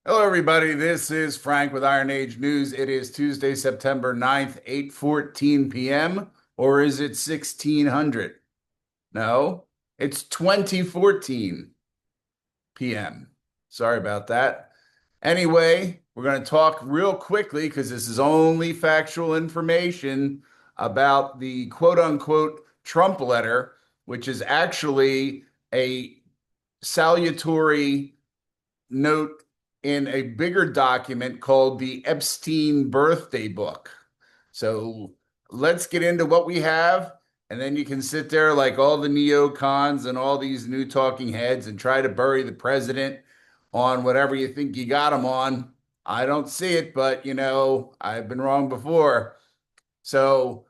Hello, everybody. This is Frank with Iron Age News. It is Tuesday, September 9th, 8:14 p.m. Or is it 1600? No, it's 2014 p.m. Sorry about that. Anyway, we're going to talk real quickly because this is only factual information about the quote unquote Trump letter, which is actually a salutary note in a bigger document called the Epstein Birthday Book. So let's get into what we have, and then you can sit there like all the neocons and all these new talking heads and try to bury the president on whatever you think you got him on. I don't see it, but I've been wrong before. So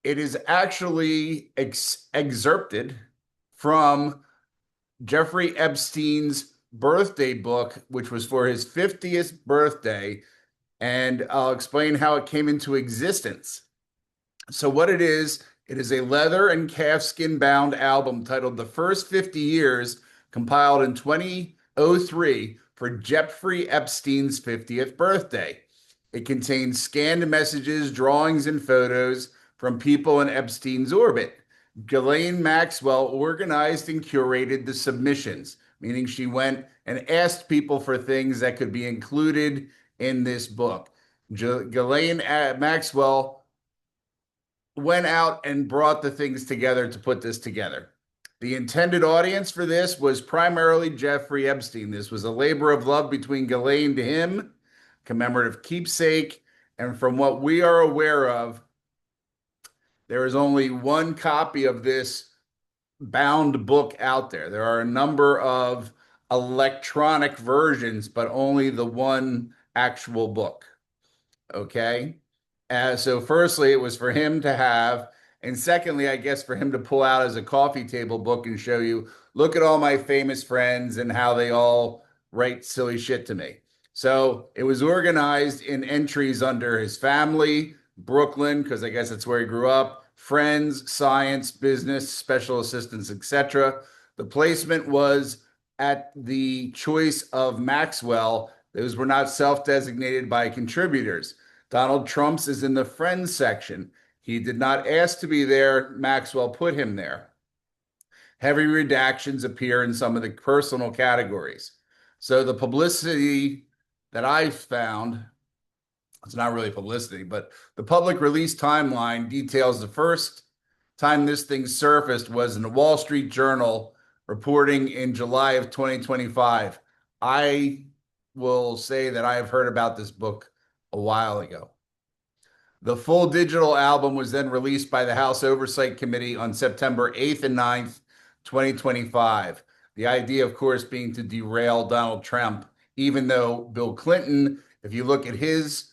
it is actually excerpted from Jeffrey Epstein's birthday book, which was for his 50th birthday, and I'll explain how it came into existence. So, what it is a leather and calfskin bound album titled The First 50 Years, compiled in 2003 for Jeffrey Epstein's 50th birthday. It contains scanned messages, drawings, and photos from people in Epstein's orbit. Ghislane Maxwell organized and curated the submissions, meaning she went and asked people for things that could be included in this book. Ghislane Maxwell went out and brought the things together to put this together. The intended audience for this was primarily Jeffrey Epstein. This was a labor of love between Ghislaine to him, commemorative keepsake, and from what we are aware of, there is only one copy of this bound book out there. There are a number of electronic versions, but only the one actual book. Okay. So, firstly, it was for him to have. And secondly, I guess for him to pull out as a coffee table book and show you, look at all my famous friends and how they all write silly shit to me. So it was organized in entries under his family, Brooklyn, because I guess that's where he grew up, friends, science, business, special assistants, etc. The placement was at the choice of Maxwell. Those were not self-designated by contributors. Donald Trump's is in the friends section. He did not ask to be there. Maxwell put him there. Heavy redactions appear in some of the personal categories. So the publicity that I found, it's not really publicity, but the public release timeline details the first time this thing surfaced was in the Wall Street Journal reporting in July of 2025. I will say that I have heard about this book a while ago. The full digital album was then released by the House Oversight Committee on September 8th and 9th, 2025. The idea, of course, being to derail Donald Trump, even though Bill Clinton, if you look at his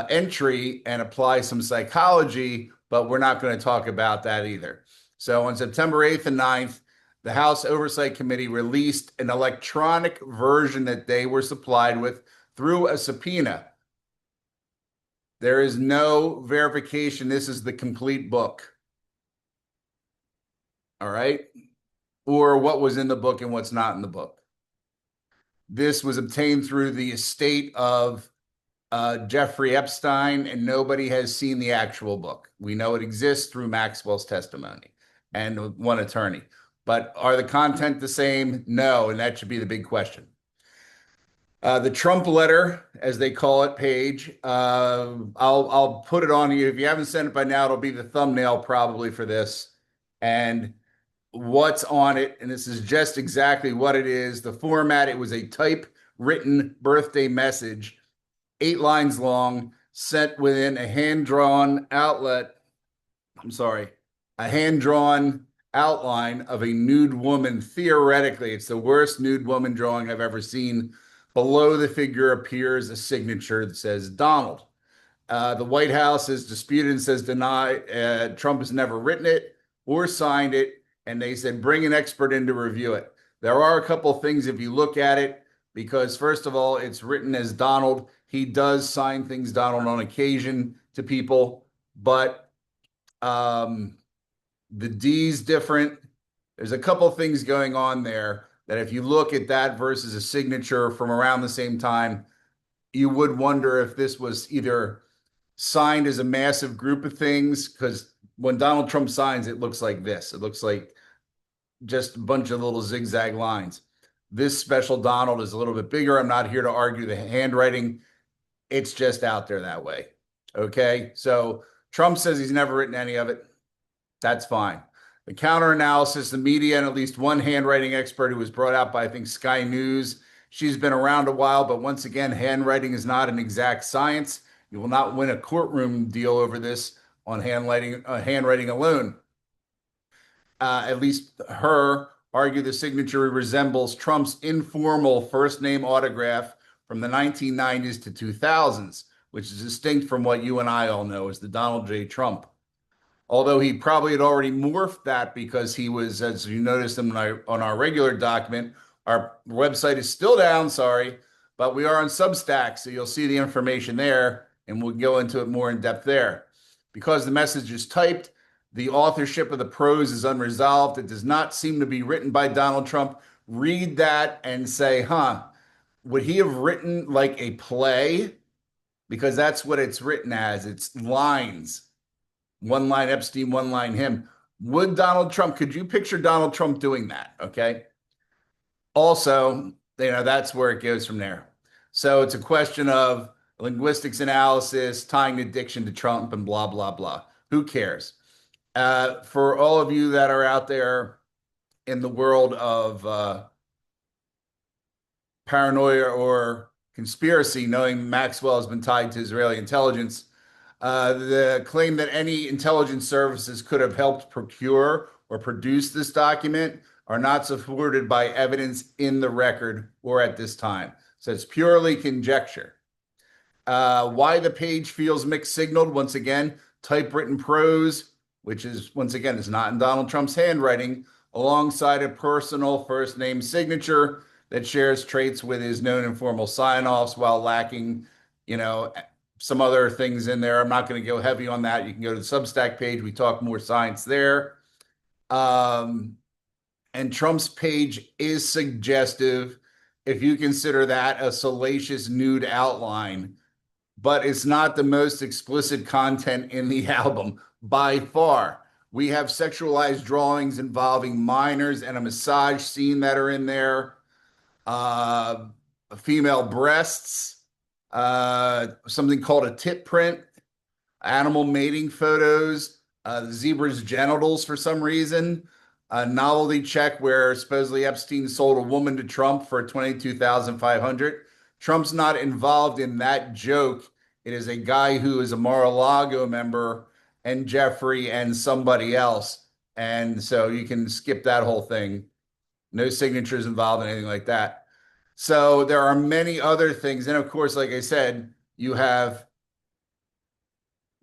entry and apply some psychology, but we're not going to talk about that either. So on September 8th and 9th, the House Oversight Committee released an electronic version that they were supplied with through a subpoena. There is no verification. This is the complete book. All right. Or what was in the book and what's not in the book. This was obtained through the estate of Jeffrey Epstein, and nobody has seen the actual book. We know it exists through Maxwell's testimony and one attorney. But are the content the same? No, and that should be the big question. The Trump letter, as they call it, page. I'll put it on you. If you haven't sent it by now, it'll be the thumbnail probably for this. And what's on it, and this is just exactly what it is. The format, it was a typewritten birthday message, 8 lines long, sent within a hand-drawn outline of a nude woman. Theoretically, it's the worst nude woman drawing I've ever seen. Below the figure appears a signature that says Donald. The White House is disputed and says deny. Trump has never written it or signed it, and they said bring an expert in to review it. There are a couple things if you look at it, because first of all, it's written as Donald. He does sign things Donald on occasion to people, but the D's different. There's a couple things going on there, that if you look at that versus a signature from around the same time, you would wonder if this was either signed as a massive group of things, because when Donald Trump signs, it looks like this. It looks like just a bunch of little zigzag lines. This special Donald is a little bit bigger. I'm not here to argue the handwriting. It's just out there that way. Okay. So Trump says he's never written any of it. That's fine. The counter analysis, the media, and at least one handwriting expert who was brought out by, I think, Sky News. She's been around a while, but once again, handwriting is not an exact science. You will not win a courtroom deal over this on handwriting alone. At least her argue the signature resembles Trump's informal first name autograph from the 1990s to 2000s, which is distinct from what you and I all know as the Donald J. Trump. Although he probably had already morphed that because he was, as you noticed on our regular document, our website is still down, sorry, but we are on Substack, so you'll see the information there, and we'll go into it more in depth there. Because the message is typed, the authorship of the prose is unresolved. It does not seem to be written by Donald Trump. Read that and say, would he have written like a play? Because that's what it's written as. It's lines. One line Epstein, one line him. Would Donald Trump, could you picture Donald Trump doing that? Okay. Also, that's where it goes from there. So it's a question of linguistics analysis, tying the diction to Trump and blah, blah, blah. Who cares? For all of you that are out there in the world of paranoia or conspiracy, knowing Maxwell has been tied to Israeli intelligence, the claim that any intelligence services could have helped procure or produce this document are not supported by evidence in the record or at this time. So it's purely conjecture. Why the page feels mixed signaled, once again, typewritten prose, which is, once again, is not in Donald Trump's handwriting, alongside a personal first name signature that shares traits with his known informal sign-offs while lacking, some other things in there. I'm not going to go heavy on that. You can go to the Substack page. We talk more science there. And Trump's page is suggestive if you consider that a salacious nude outline, but it's not the most explicit content in the album by far. We have sexualized drawings involving minors and a massage scene that are in there, female breasts, something called a tit print, animal mating photos, the zebra's genitals for some reason, a novelty check where supposedly Epstein sold a woman to Trump for $22,500. Trump's not involved in that joke. It is a guy who is a Mar-a-Lago member and Jeffrey and somebody else. And so you can skip that whole thing. No signatures involved in anything like that. So there are many other things. And of course, like I said, you have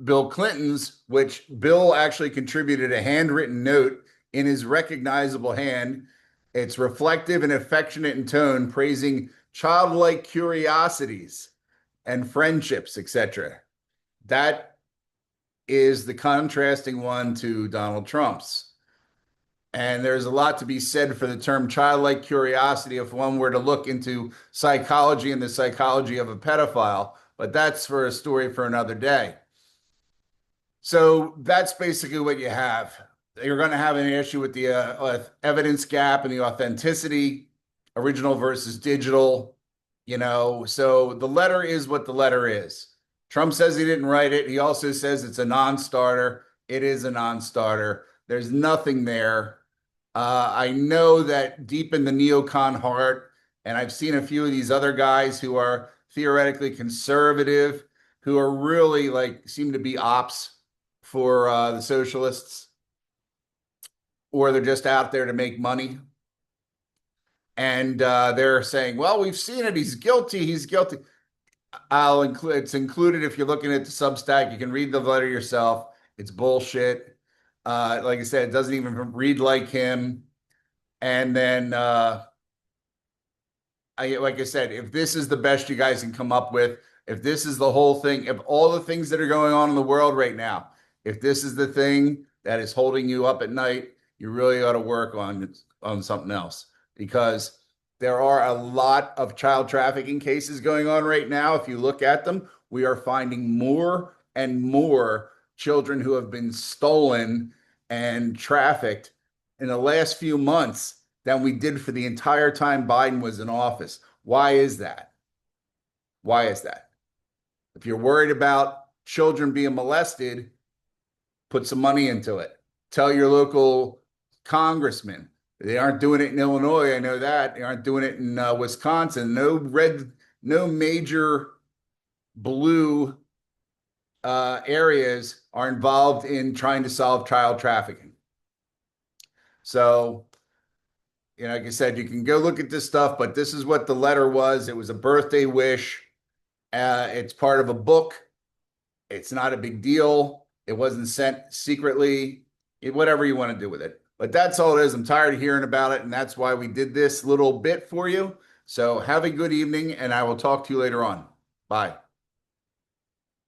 Bill Clinton's, which Bill actually contributed a handwritten note in his recognizable hand. It's reflective and affectionate in tone, praising childlike curiosities and friendships, etc. That is the contrasting one to Donald Trump's. And there's a lot to be said for the term childlike curiosity if one were to look into psychology and the psychology of a pedophile, but that's for a story for another day. So that's basically what you have. You're going to have an issue with the evidence gap and the authenticity, original versus digital, so the letter is what the letter is. Trump says he didn't write it. He also says it's a non-starter. It is a non-starter. There's nothing there. I know that deep in the neocon heart, and I've seen a few of these other guys who are theoretically conservative, who are really seem to be ops for the socialists, or they're just out there to make money. And they're saying, well, we've seen it. He's guilty. He's guilty. It's included if you're looking at the Substack. You can read the letter yourself. It's bullshit. Like I said, it doesn't even read like him. And then, like I said, if this is the best you guys can come up with, if this is the whole thing, if all the things that are going on in the world right now, if this is the thing that is holding you up at night, you really ought to work on something else. because there are a lot of child trafficking cases going on right now. If you look at them, we are finding more and more children who have been stolen and trafficked in the last few months than we did for the entire time Biden was in office. Why is that? Why is that? If you're worried about children being molested, put some money into it. Tell your local congressman. They aren't doing it in Illinois. I know that. They aren't doing it in Wisconsin. No major blue areas are involved in trying to solve child trafficking. So, like I said, you can go look at this stuff, but this is what the letter was. It was a birthday wish. It's part of a book. It's not a big deal. It wasn't sent secretly. Whatever you want to do with it. But that's all it is. I'm tired of hearing about it, and that's why we did this little bit for you. So have a good evening, and I will talk to you later on. Bye.